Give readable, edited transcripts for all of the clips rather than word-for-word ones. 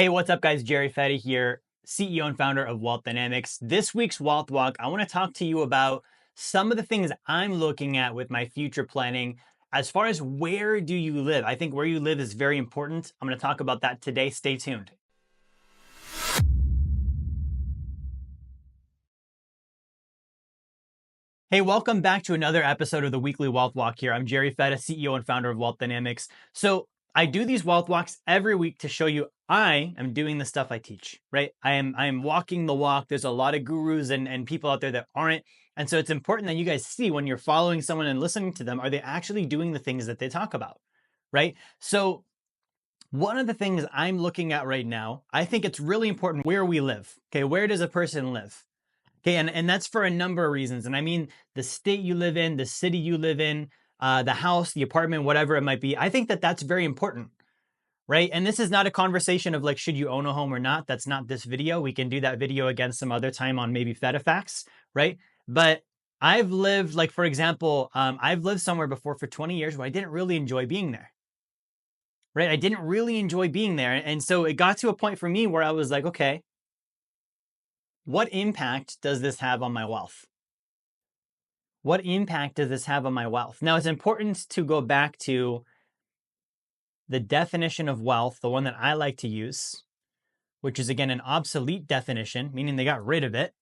Hey, what's up, guys? Jerry Fetta here, CEO and founder of Wealth Dynamics. This week's Wealth Walk, I want to talk to you about some of the things I'm looking at with my future planning. As far as where do you live, I think where you live is very important. I'm going to talk about that today. Stay tuned. Hey, welcome back to another episode of the Weekly Wealth Walk here. I'm Jerry Fetta, CEO and founder of Wealth Dynamics. So I do these Wealth Walks every week to show you I am doing the stuff I teach, right? I am walking the walk. There's a lot of gurus and people out there that aren't. And so it's important that you guys see when you're following someone and listening to them, are they actually doing the things that they talk about, right? So one of the things I'm looking at right now, I think it's really important where we live. Okay, where does a person live? Okay, and that's for a number of reasons. And I mean the state you live in, the city you live in, the house, the apartment, whatever it might be. I think that that's very important, right? And this is not a conversation of like, should you own a home or not? That's not this video. We can do that video again some other time on maybe Feta facts, right? But I've lived, like, for example, I've lived somewhere before for 20 years where I didn't really enjoy being there, right? I didn't really enjoy being there. And so it got to a point for me where I was like, okay, what impact does this have on my wealth? What impact does this have on my wealth? Now, it's important to go back to the definition of wealth, the one that I like to use, which is again an obsolete definition, meaning they got rid of it.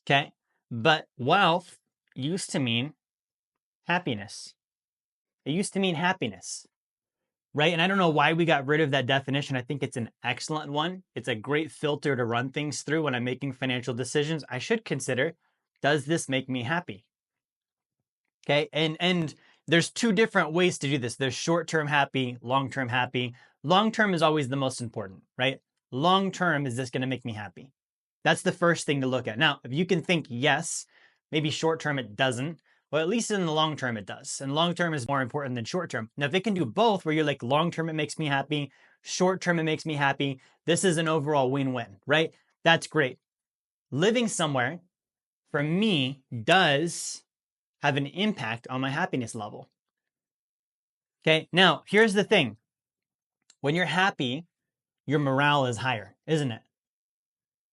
Okay. But wealth used to mean happiness. It used to mean happiness, right? And I don't know why we got rid of that definition. I think it's an excellent one. It's a great filter to run things through when I'm making financial decisions. I should consider, does this make me happy? Okay. And there's two different ways to do this. There's short-term happy, long-term happy. Long-term is always the most important, right? Long-term, is this going to make me happy? That's the first thing to look at. Now, if you can think yes, maybe short-term it doesn't, well, at least in the long term it does. And long-term is more important than short-term. Now, if it can do both, where you're like long-term it makes me happy, short-term it makes me happy, this is an overall win-win, right? That's great. Living somewhere, for me, does have an impact on my happiness level. Okay, now here's the thing. When you're happy, your morale is higher, isn't it?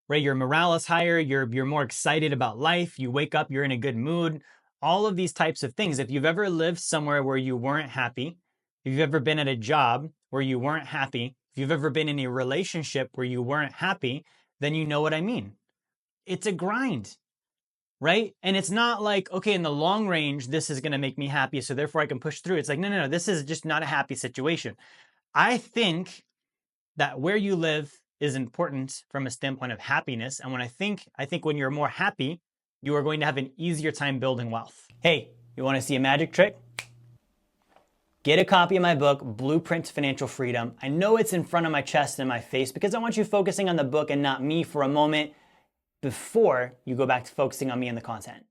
Right? Your morale is higher, you're more excited about life, you wake up, you're in a good mood, all of these types of things. If you've ever lived somewhere where you weren't happy, if you've ever been at a job where you weren't happy, if you've ever been in a relationship where you weren't happy, then you know what I mean. It's a grind, right? And it's not like, okay, in the long range, this is going to make me happy, so therefore I can push through. It's like, no, this is just not a happy situation. I think that where you live is important from a standpoint of happiness. And when I think when you're more happy, you are going to have an easier time building wealth. Hey, you want to see a magic trick? Get a copy of my book, Blueprint to Financial Freedom. I know it's in front of my chest and my face because I want you focusing on the book and not me for a moment before you go back to focusing on me and the content.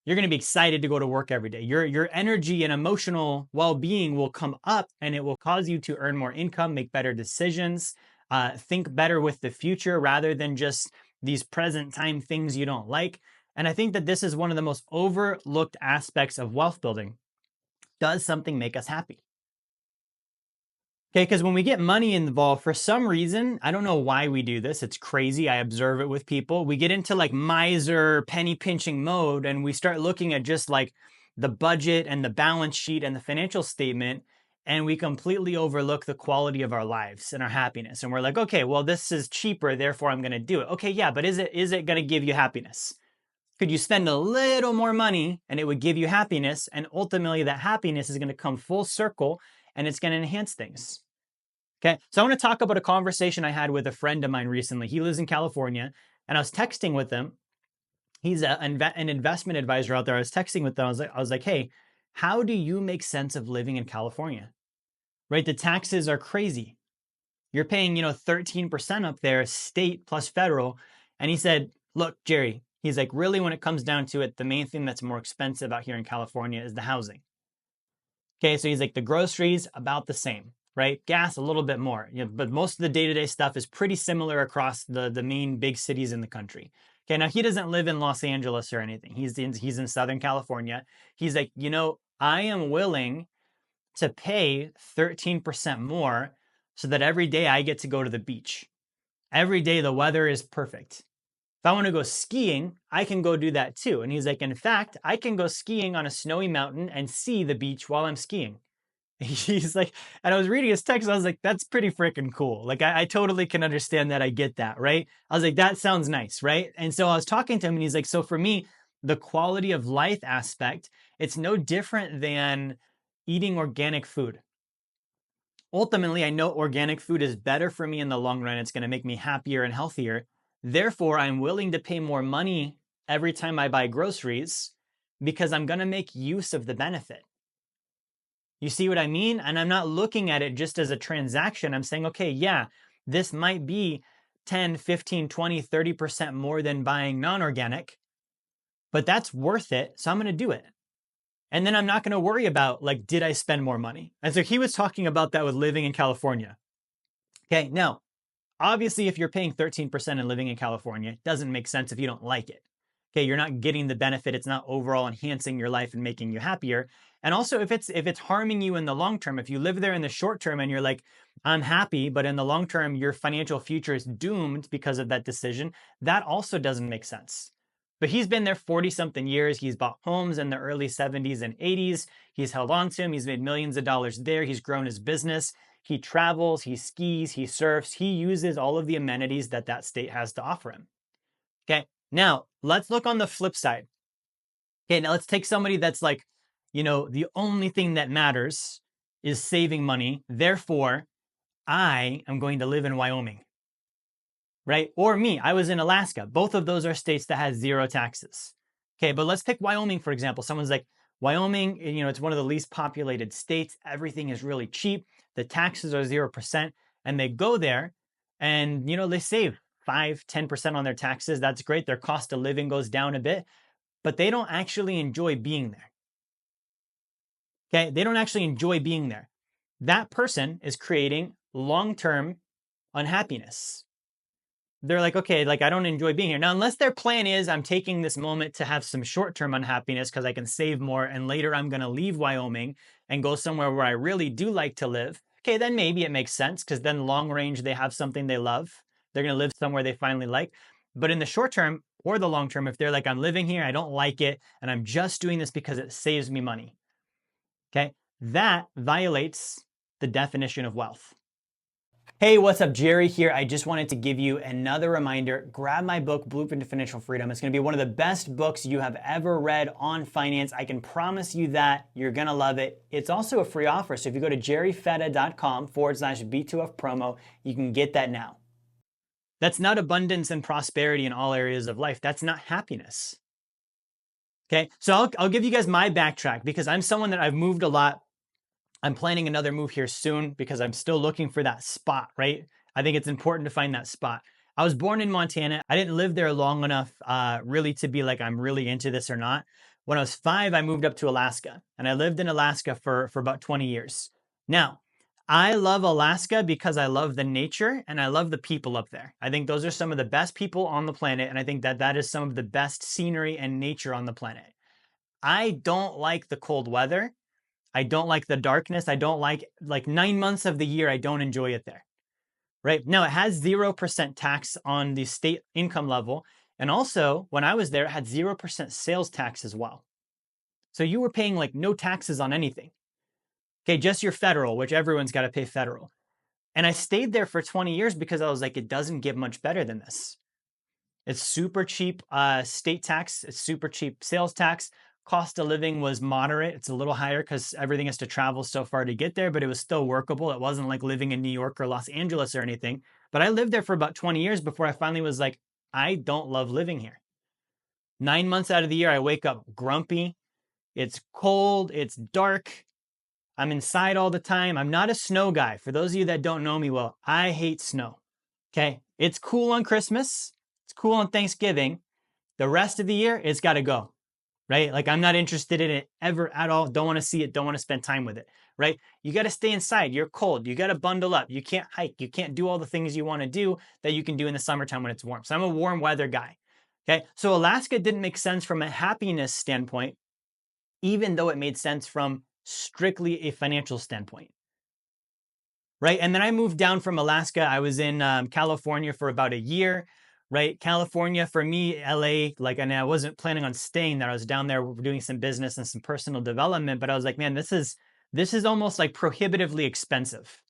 You're going to be excited to go to work every day. Your energy and emotional well-being will come up, and it will cause you to earn more income, make better decisions, think better with the future rather than just these present time things you don't like. And I think that this is one of the most overlooked aspects of wealth building. Does something make us happy? Okay, because when we get money involved, for some reason, I don't know why we do this. It's crazy. I observe it with people. We get into like miser, penny pinching mode, and we start looking at just like the budget and the balance sheet and the financial statement, and we completely overlook the quality of our lives and our happiness. And we're like, okay, well, this is cheaper, therefore I'm going to do it. Okay, yeah, but is it going to give you happiness? Could you spend a little more money and it would give you happiness? And ultimately, that happiness is going to come full circle and it's going to enhance things. Okay, so I want to talk about a conversation I had with a friend of mine recently. He lives in California, and I was texting with him. He's an investment advisor out there. I was texting with them. I was like, hey, how do you make sense of living in California? Right, the taxes are crazy. You're paying, 13% up there, state plus federal. And he said, look, Jerry, he's like, really, when it comes down to it, the main thing that's more expensive out here in California is the housing. Okay, so he's like, the groceries, about the same, right? Gas, a little bit more, but most of the day-to-day stuff is pretty similar across the main big cities in the country. Okay, now he doesn't live in Los Angeles or anything. He's in Southern California. He's like, I am willing to pay 13% more so that every day I get to go to the beach. Every day the weather is perfect. If I want to go skiing, I can go do that too. And he's like, in fact, I can go skiing on a snowy mountain and see the beach while I'm skiing. He's like, and I was reading his text, I was like, that's pretty freaking cool. Like, I totally can understand that. I get that, right? I was like, that sounds nice, right? And so I was talking to him and he's like, so for me, the quality of life aspect, it's no different than eating organic food. Ultimately, I know organic food is better for me in the long run. It's going to make me happier and healthier. Therefore, I'm willing to pay more money every time I buy groceries because I'm going to make use of the benefit. You see what I mean? And I'm not looking at it just as a transaction. I'm saying, okay, yeah, this might be 10, 15, 20, 30% more than buying non-organic, but that's worth it. So I'm going to do it. And then I'm not going to worry about, like, did I spend more money? And so he was talking about that with living in California. Okay, now, obviously, if you're paying 13% and living in California, it doesn't make sense if you don't like it. Okay, you're not getting the benefit. It's not overall enhancing your life and making you happier. And also, if it's harming you in the long term, if you live there in the short term and you're like, I'm happy, but in the long term, your financial future is doomed because of that decision, that also doesn't make sense. But he's been there 40 something years. He's bought homes in the early 70s and 80s. He's held on to them. He's made millions of dollars there. He's grown his business. He travels, he skis, he surfs. He uses all of the amenities that that state has to offer him. Okay, now let's look on the flip side. Okay, now let's take somebody that's like, the only thing that matters is saving money. Therefore, I am going to live in Wyoming, right? Or me, I was in Alaska. Both of those are states that has zero taxes. Okay, but let's pick Wyoming, for example. Someone's like, Wyoming, it's one of the least populated states. Everything is really cheap. The taxes are 0%. And they go there and, they save 5, 10% on their taxes. That's great. Their cost of living goes down a bit, but they don't actually enjoy being there. Okay, they don't actually enjoy being there. That person is creating long-term unhappiness. They're like, okay, like I don't enjoy being here. Now, unless their plan is I'm taking this moment to have some short-term unhappiness because I can save more and later I'm going to leave Wyoming and go somewhere where I really do like to live. Okay, then maybe it makes sense because then long range, they have something they love. They're going to live somewhere they finally like. But in the short term or the long term, if they're like, I'm living here, I don't like it, and I'm just doing this because it saves me money. Okay, that violates the definition of wealth. Hey, what's up? Jerry here. I just wanted to give you another reminder. Grab my book, Blueprint to Financial Freedom. It's going to be one of the best books you have ever read on finance. I can promise you that. You're going to love it. It's also a free offer. So if you go to jerryfetta.com/B2F promo, you can get that now. That's not abundance and prosperity in all areas of life. That's not happiness. Okay, so I'll give you guys my backtrack because I'm someone that I've moved a lot. I'm planning another move here soon because I'm still looking for that spot, right? I think it's important to find that spot. I was born in Montana. I didn't live there long enough really to be like, I'm really into this or not. When I was 5, I moved up to Alaska and I lived in Alaska for about 20 years. Now, I love Alaska because I love the nature and I love the people up there. I think those are some of the best people on the planet. And I think that that is some of the best scenery and nature on the planet. I don't like the cold weather. I don't like the darkness. I don't like 9 months of the year. I don't enjoy it there, right? Now it has 0% tax on the state income level. And also when I was there, it had 0% sales tax as well. So you were paying like no taxes on anything. Okay, just your federal, which everyone's got to pay federal. And I stayed there for 20 years because I was like, it doesn't get much better than this. It's super cheap state tax. It's super cheap sales tax. Cost of living was moderate. It's a little higher because everything has to travel so far to get there, but it was still workable. It wasn't like living in New York or Los Angeles or anything. But I lived there for about 20 years before I finally was like, I don't love living here. 9 months out of the year, I wake up grumpy. It's cold. It's dark. I'm inside all the time. I'm not a snow guy. For those of you that don't know me well, I hate snow. Okay. It's cool on Christmas. It's cool on Thanksgiving. The rest of the year, it's got to go. Right? Like I'm not interested in it ever at all. Don't want to see it. Don't want to spend time with it. Right? You got to stay inside. You're cold. You got to bundle up. You can't hike. You can't do all the things you want to do that you can do in the summertime when it's warm. So I'm a warm weather guy. Okay. So Alaska didn't make sense from a happiness standpoint, even though it made sense from strictly a financial standpoint. right? And then I moved down from Alaska. I was in California for about a year, right? California for me, LA, like, and I wasn't planning on staying there. I was down there doing some business and some personal development, but I was like, man, this is almost like prohibitively expensive,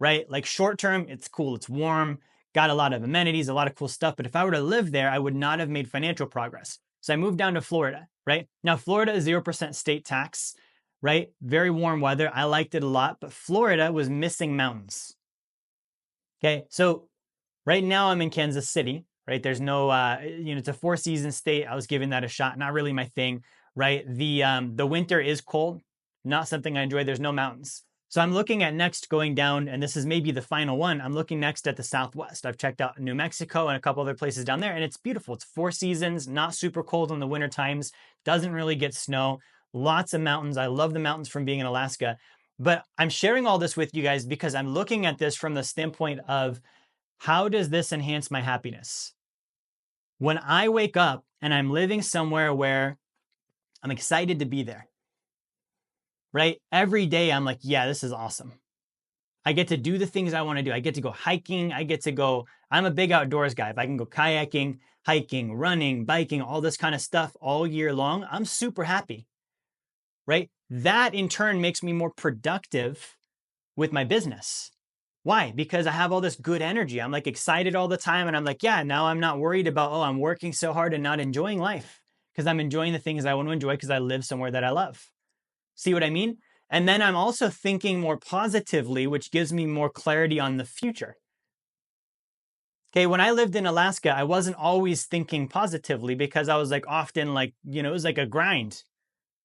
right? Like short term, it's cool, it's warm, got a lot of amenities, a lot of cool stuff. But if I were to live there, I would not have made financial progress. So I moved down to Florida, right? Now, Florida is 0% state tax, right? Very warm weather. I liked it a lot, but Florida was missing mountains. Okay. So right now I'm in Kansas City, right? There's no, it's a 4 season state. I was giving that a shot. Not really my thing, right? The winter is cold, not something I enjoy. There's no mountains. So I'm looking at next going down, and this is maybe the final one. I'm looking next at the Southwest. I've checked out New Mexico and a couple other places down there, and it's beautiful. It's 4 seasons, not super cold in the winter times, doesn't really get snow, lots of mountains. I love the mountains from being in Alaska. But I'm sharing all this with you guys because I'm looking at this from the standpoint of how does this enhance my happiness? When I wake up and I'm living somewhere where I'm excited to be there, right? Every day I'm like, yeah, this is awesome. I get to do the things I want to do. I get to go hiking. I'm a big outdoors guy. If I can go kayaking, hiking, running, biking, all this kind of stuff all year long, I'm super happy, right? That in turn makes me more productive with my business. Why? Because I have all this good energy. I'm like excited all the time. And I'm like, yeah, now I'm not worried about, oh, I'm working so hard and not enjoying life because I'm enjoying the things I want to enjoy because I live somewhere that I love. See what I mean? And then I'm also thinking more positively, which gives me more clarity on the future. Okay, when I lived in Alaska, I wasn't always thinking positively because I was like often like, it was like a grind,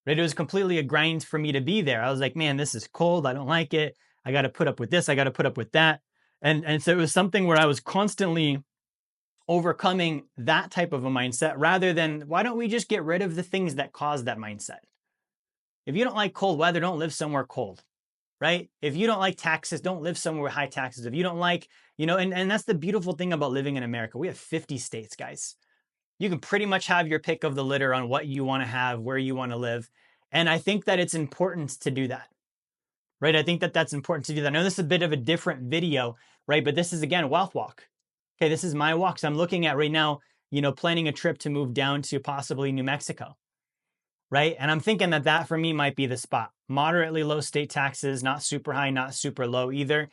right? It was completely a grind for me to be there. I was like, man, this is cold. I don't like it. I got to put up with this. I got to put up with that. And so it was something where I was constantly overcoming that type of a mindset rather than why don't we just get rid of the things that cause that mindset? If you don't like cold weather, don't live somewhere cold, right? If you don't like taxes, don't live somewhere with high taxes. If you don't like, and that's the beautiful thing about living in America. We have 50 states, guys. You can pretty much have your pick of the litter on what you want to have, where you want to live. And I think that it's important to do that, right? I think that that's important to do that. I know this is a bit of a different video, right? But this is, again, a wealth walk. Okay, this is my walk. So I'm looking at right now, planning a trip to move down to possibly New Mexico, right? And I'm thinking that that for me might be the spot. Moderately low state taxes, not super high, not super low either.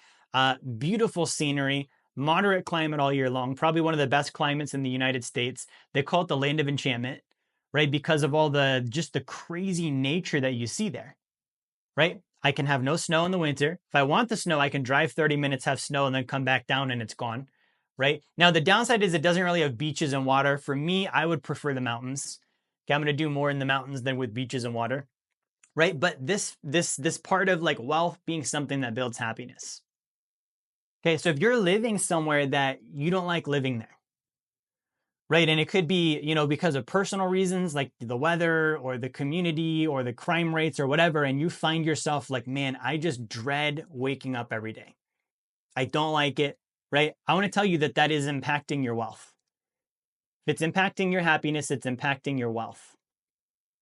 Beautiful scenery, moderate climate all year long, probably one of the best climates in the United States. They call it the land of enchantment, right? Because of all just the crazy nature that you see there, right? I can have no snow in the winter. If I want the snow, I can drive 30 minutes, have snow, and then come back down and it's gone, right? Now, the downside is it doesn't really have beaches and water. For me, I would prefer the mountains. Okay, I'm going to do more in the mountains than with beaches and water, right? But this part of like wealth being something that builds happiness. Okay, so if you're living somewhere that you don't like living there, right? And it could be, because of personal reasons like the weather or the community or the crime rates or whatever, and you find yourself like, man, I just dread waking up every day. I don't like it, right? I want to tell you that that is impacting your wealth. If it's impacting your happiness, it's impacting your wealth.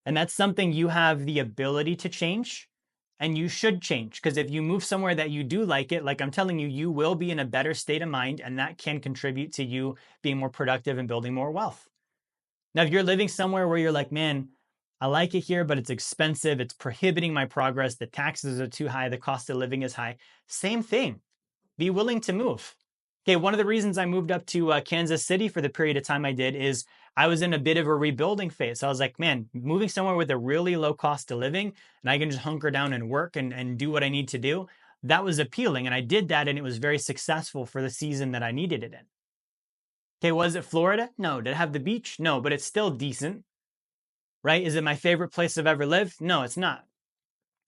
And that's something you have the ability to change, and you should change. Because if you move somewhere that you do like it, like I'm telling you, you will be in a better state of mind, and that can contribute to you being more productive and building more wealth. Now, if you're living somewhere where you're like, man, I like it here, but it's expensive, it's prohibiting my progress, the taxes are too high, the cost of living is high, same thing. Be willing to move. Okay, one of the reasons I moved up to Kansas City for the period of time I did is I was in a bit of a rebuilding phase. So I was like, man, moving somewhere with a really low cost of living and I can just hunker down and work and do what I need to do, that was appealing. And I did that and it was very successful for the season that I needed it in. Okay, was it Florida? No. Did it have the beach? No, but it's still decent, right? Is it my favorite place I've ever lived? No, it's not,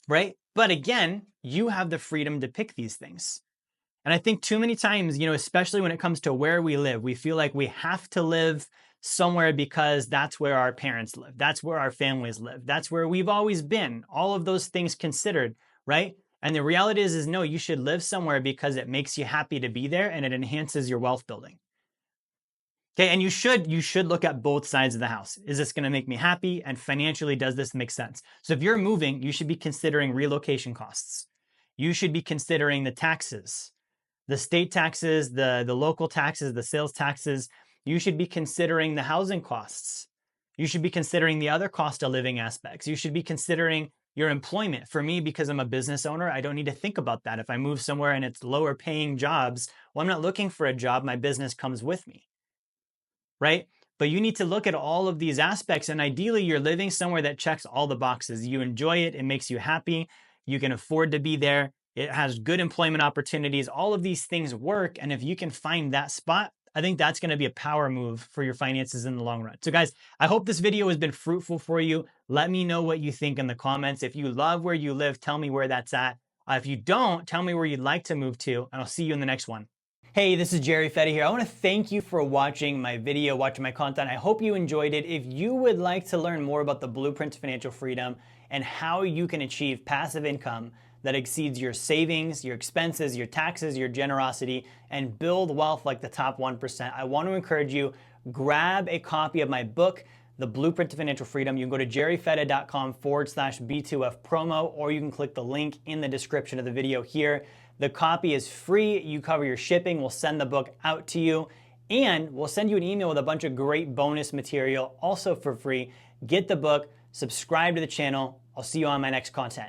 right? But again, you have the freedom to pick these things. And I think too many times, especially when it comes to where we live, we feel like we have to live somewhere because that's where our parents live. That's where our families live. That's where we've always been. All of those things considered, right? And the reality is no, you should live somewhere because it makes you happy to be there and it enhances your wealth building. Okay, and you should look at both sides of the house. Is this going to make me happy? And financially, does this make sense? So if you're moving, you should be considering relocation costs. You should be considering the taxes, the state taxes, the local taxes, the sales taxes. You should be considering the housing costs. You should be considering the other cost of living aspects. You should be considering your employment. For me, because I'm a business owner, I don't need to think about that. If I move somewhere and it's lower paying jobs, well, I'm not looking for a job. My business comes with me, right? But you need to look at all of these aspects. And ideally, you're living somewhere that checks all the boxes. You enjoy it. It makes you happy. You can afford to be there. It has good employment opportunities. All of these things work. And if you can find that spot, I think that's going to be a power move for your finances in the long run. So guys, I hope this video has been fruitful for you. Let me know what you think in the comments. If you love where you live, tell me where that's at. If you don't, tell me where you'd like to move to, and I'll see you in the next one. Hey, this is Jerry Fetta here. I want to thank you for watching my video, watching my content. I hope you enjoyed it. If you would like to learn more about the blueprint to financial freedom and how you can achieve passive income that exceeds your savings, your expenses, your taxes, your generosity, and build wealth like the top 1%, I want to encourage you, grab a copy of my book, The Blueprint to Financial Freedom. You can go to jerryfetta.com/B2F promo, or you can click the link in the description of the video here. The copy is free. You cover your shipping. We'll send the book out to you, and we'll send you an email with a bunch of great bonus material also for free. Get the book, subscribe to the channel. I'll see you on my next content.